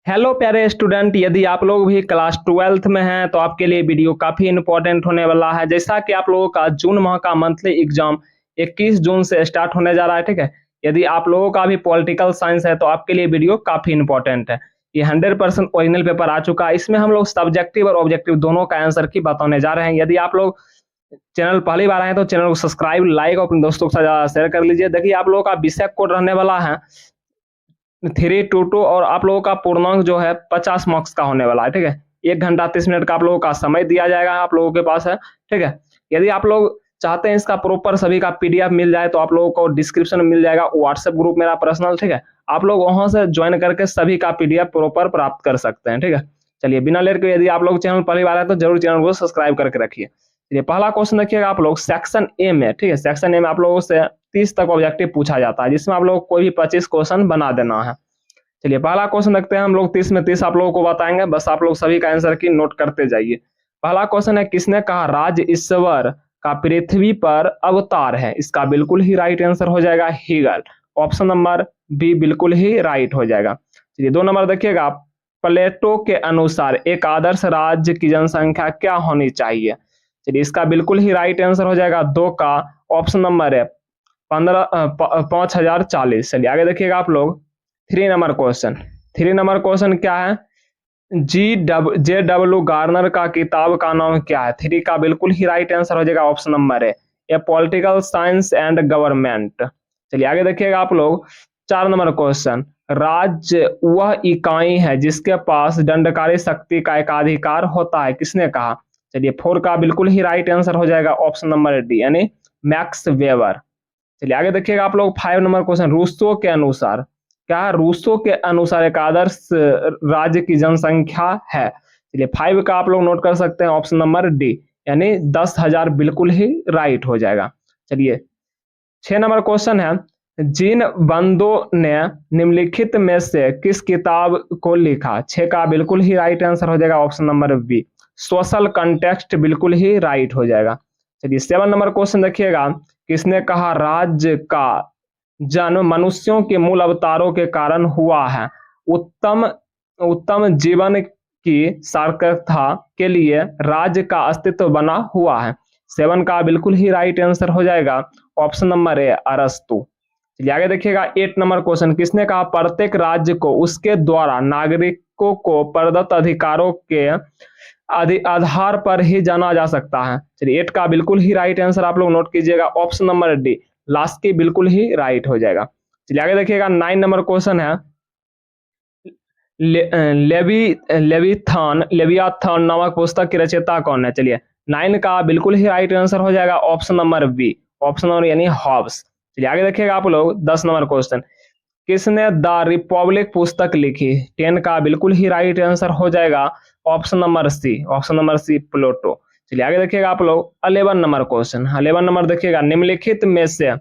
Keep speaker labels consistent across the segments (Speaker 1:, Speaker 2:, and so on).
Speaker 1: Hello प्यारे student, यदि आप लोग भी क्लास 12th में हैं तो आपके लिए वीडियो काफ़ी इंपॉर्टेंट होने वाला है। जैसा कि आप लोगों का जून माह का मंथली एग्जाम 21 जून से स्टार्ट होने जा रहा है, ठीक है। यदि आप लोगों का भी पॉलिटिकल साइंस है तो आपके लिए वीडियो काफ़ी इंपॉर्टेंट है। ये 100% ओरिजिनल पेपर आ चुका है। इसमें हम लोग सब्जेक्टिव और ऑब्जेक्टिव दोनों का आंसर की बताने जा रहे हैं। यदि आप लोग चैनल पहली बार आए तो चैनल को सब्सक्राइब, लाइक और अपने दोस्तों के साथ शेयर कर लीजिए। देखिए, आप लोगों का विषय कोड रहने वाला है 322 और आप लोगों का पूर्णांक जो है 50 मार्क्स का होने वाला है, ठीक है। 1 घंटा 30 मिनट का आप लोगों का समय दिया जाएगा, आप लोगों के पास है, ठीक है। यदि आप लोग चाहते हैं इसका प्रॉपर सभी का पीडीएफ मिल जाए तो आप लोगों को डिस्क्रिप्शन में मिल जाएगा व्हाट्सएप ग्रुप मेरा पर्सनल, ठीक है। आप लोग वहां से ज्वाइन करके सभी का पीडीएफ प्रॉपर प्राप्त कर सकते हैं, ठीक है। चलिए बिना लेट के, यदि आप लोग चैनल पहली बार है तो जरूर चैनल को सब्सक्राइब करके रखिए। चलिए पहला क्वेश्चन देखिएगा आप लोग सेक्शन ए में, ठीक है। सेक्शन ए में आप लोगों से 30 तक ऑब्जेक्टिव पूछा जाता है, जिसमें आप लोग कोई भी 25 क्वेश्चन बना देना है। चलिए पहला क्वेश्चन देखते हैं हम लोग। 30 में 30 आप लोगों को बताएंगे, बस आप लोग सभी का आंसर की नोट करते जाइए। पहला क्वेश्चन है, किसने कहा राज ईश्वर का पृथ्वी पर अवतार है? इसका बिल्कुल ही राइट आंसर हो जाएगा हीगल। ऑप्शन नंबर बी बिल्कुल ही राइट हो जाएगा। चलिए 2 नंबर देखिएगा, प्लेटो के अनुसार एक आदर्श राज्य की जनसंख्या क्या होनी चाहिए? चलिए इसका बिल्कुल ही राइट आंसर हो जाएगा 2 का ऑप्शन नंबर है 5040। चलिए आगे देखिएगा आप लोग। 3 नंबर क्वेश्चन क्या है? जे डब्ल्यू गार्नर का किताब का नाम क्या है? 3 का बिल्कुल ही राइट आंसर हो जाएगा ऑप्शन नंबर है ए पॉलिटिकल साइंस एंड गवर्नमेंट। चलिए आगे देखिएगा आप लोग। 4 नंबर क्वेश्चन, राज्य वह इकाई है जिसके पास दंडकारी शक्ति का एकाधिकार होता है, किसने कहा? चलिए 4 का बिल्कुल ही राइट आंसर हो जाएगा ऑप्शन नंबर डी यानी मैक्स वेबर। चलिए आगे देखिएगा आप लोग। 5 नंबर क्वेश्चन, रूसो के अनुसार क्या है? रूसो के अनुसार एक आदर्श राज्य की जनसंख्या है। चलिए 5 का आप लोग नोट कर सकते हैं ऑप्शन नंबर डी यानी 10,000 बिल्कुल ही राइट हो जाएगा। चलिए 6 नंबर क्वेश्चन है, जिन बंदों ने निम्नलिखित में से किस किताब को लिखा? 6 का बिल्कुल ही राइट आंसर हो जाएगा option number b social context, बिल्कुल ही राइट हो जाएगा। चलिए 7 नंबर क्वेश्चन देखिएगा, किसने कहा राज्य का जन्म मनुष्यों के मूल अवतारों के कारण हुआ है? उत्तम उत्तम जीवन की सार्थकता के लिए राज्य का अस्तित्व बना हुआ है। 7 का बिल्कुल ही राइट आंसर हो जाएगा ऑप्शन नंबर ए अरस्तु। चलिए आगे देखिएगा। 8 नंबर क्वेश्चन, किसने कहा प्रत्येक राज्य को उसके द्वारा नागरिकों को प्रदत्त अधिकारों के आधार पर ही जाना जा सकता है? चलिए 8 का बिल्कुल ही राइट आंसर आप लोग नोट कीजिएगा ऑप्शन नंबर डी लास्ट की बिल्कुल ही राइट हो जाएगा। चलिए आगे देखिएगा। 9 नंबर क्वेश्चन है, लेवियाथन नामक पुस्तक की रचयिता कौन है? चलिए 9 का बिल्कुल ही राइट आंसर हो जाएगा option number b option number यानी हॉब्स। चलिए आगे देखिएगा आप लोग। 10 नंबर क्वेश्चन, किसने द रिपब्लिक पुस्तक लिखी? 10 का बिल्कुल ही राइट आंसर हो जाएगा ऑप्शन नंबर सी प्लेटो। चलिए आगे देखिएगा आप लोग। 11 नंबर क्वेश्चन, 11 नंबर देखिएगा, निम्नलिखित में से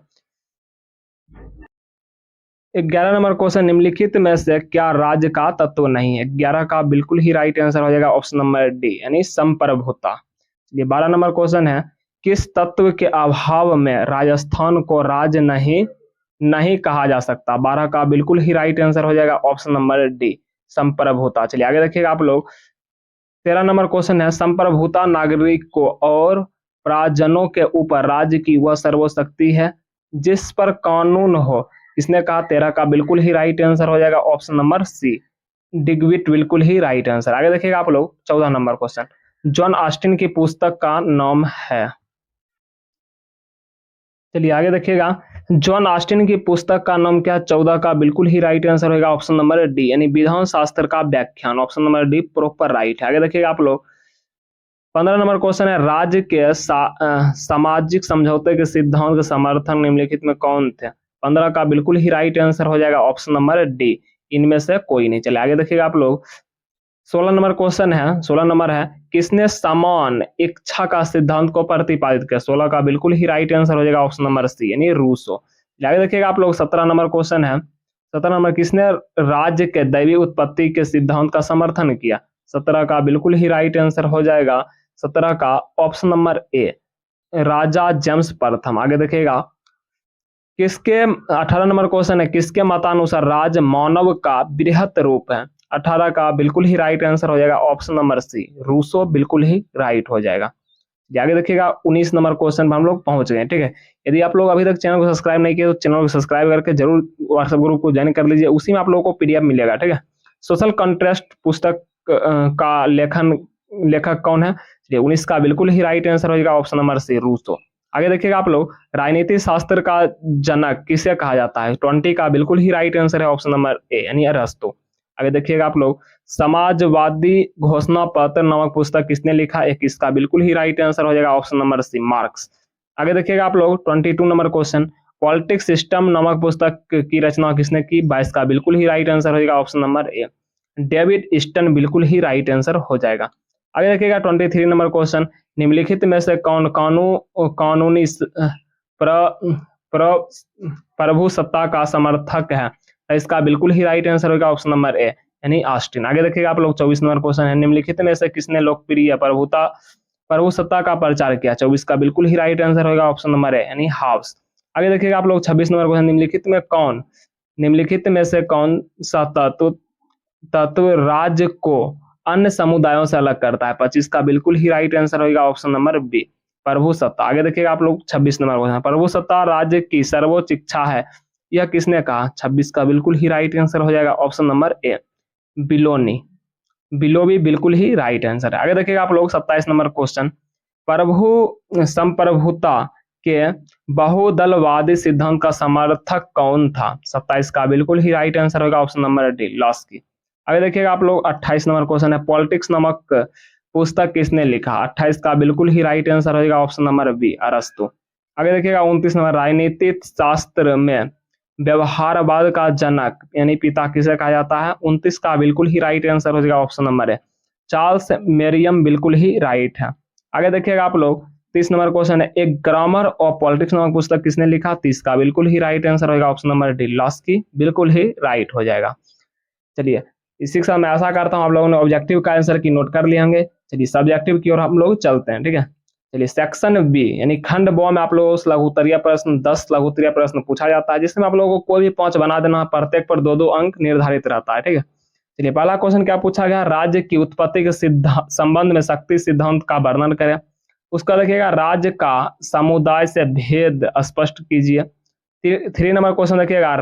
Speaker 1: 11 नंबर क्वेश्चन, निम्नलिखित में से क्या राज्य का तत्व नहीं है? 11 का बिल्कुल ही राइट आंसर हो जाएगा ऑप्शन नंबर डी यानी संप्रभुता। चलिए 12 नंबर क्वेश्चन है, किस तत्व के अभाव में राजस्थान को राज्य नहीं कहा जा सकता? 12 का बिल्कुल ही राइट आंसर हो जाएगा ऑप्शन नंबर डी संप्रभुता। चलिए आगे देखिएगा आप लोग। 13 नंबर क्वेश्चन है, संप्रभुता नागरिकों और प्रजनों के ऊपर राज्य की वह सर्वशक्ति है जिस पर कानून हो, इसने कहा? 13 का बिल्कुल ही राइट आंसर हो जाएगा ऑप्शन नंबर सी डिग्विट, बिल्कुल ही राइट आंसर। आगे देखिएगा आप लोग। 14 नंबर क्वेश्चन, जॉन ऑस्टिन की पुस्तक का नाम है? चलिए आगे देखिएगा। जॉन ऑस्टिन की पुस्तक का नाम क्या? 14 का बिल्कुल ही राइट आंसर होगा ऑप्शन नंबर डी यानी विधान शास्त्र का व्याख्यान। Option number D proper right है। आगे देखिएगा आप लोग। 15 नंबर क्वेश्चन है, राज्य के सामाजिक समझौते के सिद्धांत के समर्थन निम्नलिखित में कौन थे? 15 का बिल्कुल ही राइट आंसर हो जाएगा ऑप्शन नंबर डी इनमें से कोई नहीं। चले आगे देखिएगा आप लोग। 16 नंबर क्वेश्चन है, 16 नंबर है, किसने समान इच्छा का सिद्धांत को प्रतिपादित किया? 16 का बिल्कुल ही राइट आंसर हो जाएगा ऑप्शन नंबर सी यानी रूसो। आगे देखिएगा आप लोग। 17 नंबर क्वेश्चन है, 17 नंबर, किसने राज्य के दैवी उत्पत्ति के सिद्धांत का समर्थन किया? 17 का बिल्कुल ही राइट आंसर हो जाएगा 17 का ऑप्शन नंबर ए राजा जेम्स प्रथम। आगे देखिएगा। किसके 18 नंबर क्वेश्चन है, किसके मतानुसार राज मानव का बृहत रूप है? 18 का बिल्कुल ही राइट आंसर हो जाएगा ऑप्शन नंबर सी, रूसो बिल्कुल ही राइट हो जाएगा। आगे देखिएगा 19 नंबर क्वेश्चन पर हम लोग पहुंच गए। ठीक है, यदि आप लोग अभी तक चैनल को सब्सक्राइब नहीं किए तो चैनल को सब्सक्राइब करके जरूर व्हाट्सएप ग्रुप को ज्वाइन कर लीजिए, उसी में आप लोगों को पीडीएफ मिलेगा। ठीक है, सोशल कंट्रास्ट पुस्तक का लेखक कौन है? 19 का बिल्कुल ही राइट आंसर हो जाएगा ऑप्शन नंबर सी, रूसो। आगे देखिएगा आप लोग, राजनीति शास्त्र का जनक किसे कहा जाता है? 20 का बिल्कुल ही राइट आंसर है ऑप्शन नंबर ए, यानी अरस्तु। आगे देखिएगा आप लोग, समाजवादी घोषणा पत्र नामक पुस्तक किसने लिखा? 21 का बिल्कुल ही राइट आंसर हो जाएगा ऑप्शन नंबर सी, मार्क्स। आगे देखिएगा आप लोग 22 नंबर क्वेश्चन, पॉलिटिक्स सिस्टम नामक पुस्तक की रचना किसने की? 22 का बिल्कुल ही राइट आंसर हो जाएगा option number A, David Easton बिल्कुल ही राइट आंसर हो जाएगा। आगे देखिएगा 23 नंबर क्वेश्चन, निम्नलिखित में से कौन कानूनी प्रभुसत्ता का समर्थक है? इसका बिल्कुल ही राइट आंसर होगा ऑप्शन नंबर ए, यानी ऑस्टिन। आगे देखिएगा आप लोग 24 नंबर क्वेश्चन है, निम्नलिखित में से किसने लोकप्रिय प्रभुसत्ता का प्रचार किया? 24 का बिल्कुल ही राइट आंसर होगा ऑप्शन नंबर ए, यानी हाउस। आगे देखिएगा आप लोग 26 नंबर क्वेश्चन, निम्नलिखित में से कौन सा तत्व राज्य को अन्य समुदायों से अलग करता है? 25 का बिल्कुल ही राइट आंसर होगा ऑप्शन नंबर बी, प्रभुसत्ता। आगे देखिएगा आप लोग 26 नंबर क्वेश्चन, प्रभुसत्ता राज्य की सर्वोच्च इच्छा है, यह किसने कहा? 26 का बिल्कुल ही राइट आंसर हो जाएगा ऑप्शन नंबर ए, बिलोनी। बिलोबी बिल्कुल ही राइट आंसर है। आगे देखिएगा आप लोग 27 नंबर क्वेश्चन, संप्रभुता के बहुदलवादी सिद्धांत का समर्थक कौन था? 27 का बिल्कुल ही राइट आंसर होगा ऑप्शन नंबर डी, लॉस्की। आगे देखिएगा आप लोग 28 नंबर क्वेश्चन है, पॉलिटिक्स नामक पुस्तक किसने लिखा? 28 का बिल्कुल ही राइट आंसर होगा ऑप्शन नंबर बी, अरस्तु। आगे देखिएगा 29 नंबर, राजनीतिक शास्त्र में व्यवहारवाद का जनक यानी पिता किसे कहा जाता है? 29 का बिल्कुल ही राइट आंसर हो जाएगा ऑप्शन नंबर है, चार्ल्स मेरियम बिल्कुल ही राइट है। आगे देखिएगा आप लोग 30 नंबर क्वेश्चन है, एक ग्रामर और पॉलिटिक्स नामक पुस्तक किसने लिखा? 30 का बिल्कुल ही राइट आंसर होगा ऑप्शन नंबर डी, लॉस्की बिल्कुल ही राइट हो जाएगा। चलिए, इसी के साथ मैं आशा करता हूँ आप लोगों ने ऑब्जेक्टिव का आंसर की नोट कर लिए होंगे। चलिए सब्जेक्टिव की ओर हम लोग चलते हैं। ठीक है, चलिए सेक्शन बी यानी खंड ब में आप लोगों से लघु उत्तरीय प्रश्न 10 लघु उत्तरीय प्रश्न पूछा जाता है, जिसमें आप लोगों को कोई भी 5 बना देना है, प्रत्येक पर 2-2 अंक निर्धारित रहता है। ठीक है, चलिए पहला क्वेश्चन क्या पूछा गया? राज्य की उत्पत्ति के संबंध में शक्ति सिद्धांत का वर्णन करें। उसका देखिएगा, राज्य का समुदाय से भेद स्पष्ट कीजिए। 3 नंबर क्वेश्चन देखिएगा,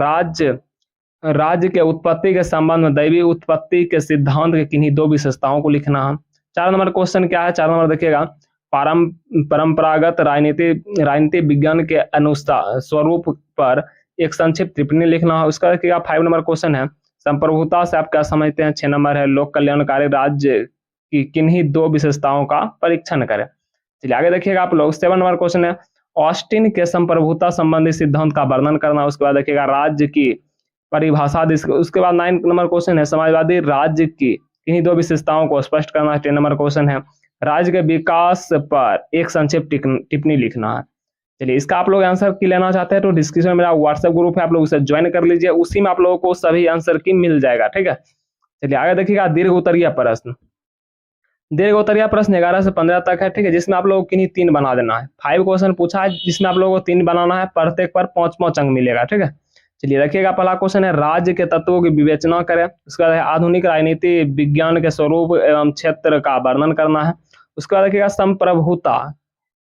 Speaker 1: राज्य के उत्पत्ति के संबंध में दैवीय उत्पत्ति के सिद्धांत के किन्हीं 2 विशेषताओं को लिखना है। 4 नंबर क्वेश्चन क्या है? 4 नंबर देखिएगा, परंपरागत राजनीति विज्ञान के अनुसार स्वरूप पर एक संक्षिप्त टिप्पणी लिखना है। उसका देखिएगा 5 नंबर क्वेश्चन है, संप्रभुता से आप क्या समझते हैं? 6 नंबर है, लोक कल्याणकारी राज्य की किन्हीं 2 विशेषताओं का परीक्षण करें। चलिए आगे देखिएगा आप लोग 7 नंबर क्वेश्चन है, ऑस्टिन के संप्रभुता संबंधी सिद्धांत का वर्णन करना। उसके बाद देखिएगा राज्य की परिभाषा। उसके बाद 9 नंबर क्वेश्चन है, समाजवादी राज्य की किन्हीं 2 विशेषताओं को स्पष्ट करना। 10 नंबर क्वेश्चन है, राज्य के विकास पर एक संक्षिप्त टिप्पणी लिखना है। चलिए इसका आप लोग आंसर की लेना चाहते हैं तो डिस्क्रिप्शन में मेरा व्हाट्सएप ग्रुप है, आप लोग उसे ज्वाइन कर लीजिए, उसी में आप लोगों को सभी आंसर की मिल जाएगा। ठीक है, चलिए आगे देखिएगा, दीर्घ उत्तरीय प्रश्न। दीर्घ उत्तरीय प्रश्न 11 से 15 तक है। ठीक है, जिसमें आप लोगों को किन्हीं 3 बना देना है। 5 क्वेश्चन पूछा है जिसमें आप लोगों को 3 बनाना है, प्रत्येक पर 5-5 अंक मिलेगा। ठीक है, चलिए देखिएगा पहला क्वेश्चन है, राज्य के तत्वों की विवेचना करें। उसका है आधुनिक राजनीति विज्ञान के स्वरूप एवं क्षेत्र का वर्णन करना है। उसके बाद देखिएगा संप्रभुता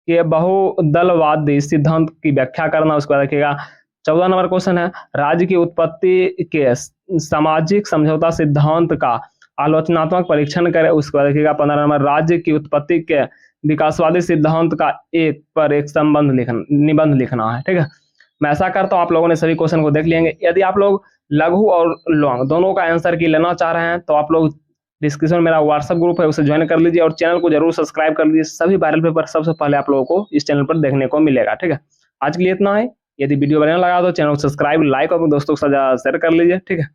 Speaker 1: के बहुदलवादी सिद्धांत की व्याख्या करना। उसके बाद देखिएगा 14 नंबर क्वेश्चन है, राज्य की उत्पत्ति के सामाजिक समझौता सिद्धांत का आलोचनात्मक परीक्षण करें। उसके बाद देखिएगा 15 नंबर, राज्य की उत्पत्ति के विकासवादी सिद्धांत का एक निबंध लिखना है। ठीक है, मैं ऐसा करता हूँ आप लोगों ने सभी क्वेश्चन को देख लेंगे। यदि आप लोग लघु और लॉन्ग दोनों का आंसर की लेना चाह रहे हैं तो आप लोग डिस्क्रिप्शन में मेरा व्हाट्सएप ग्रुप है, उसे ज्वाइन कर लीजिए और चैनल को जरूर सब्सक्राइब कर लीजिए। सभी वायरल पेपर सबसे पहले आप लोगों को इस चैनल पर देखने को मिलेगा। ठीक है, आज के लिए इतना है। यदि वीडियो बढ़िया लगा तो चैनल को सब्सक्राइब, लाइक और अपने दोस्तों के साथ शेयर कर लीजिए। ठीक है।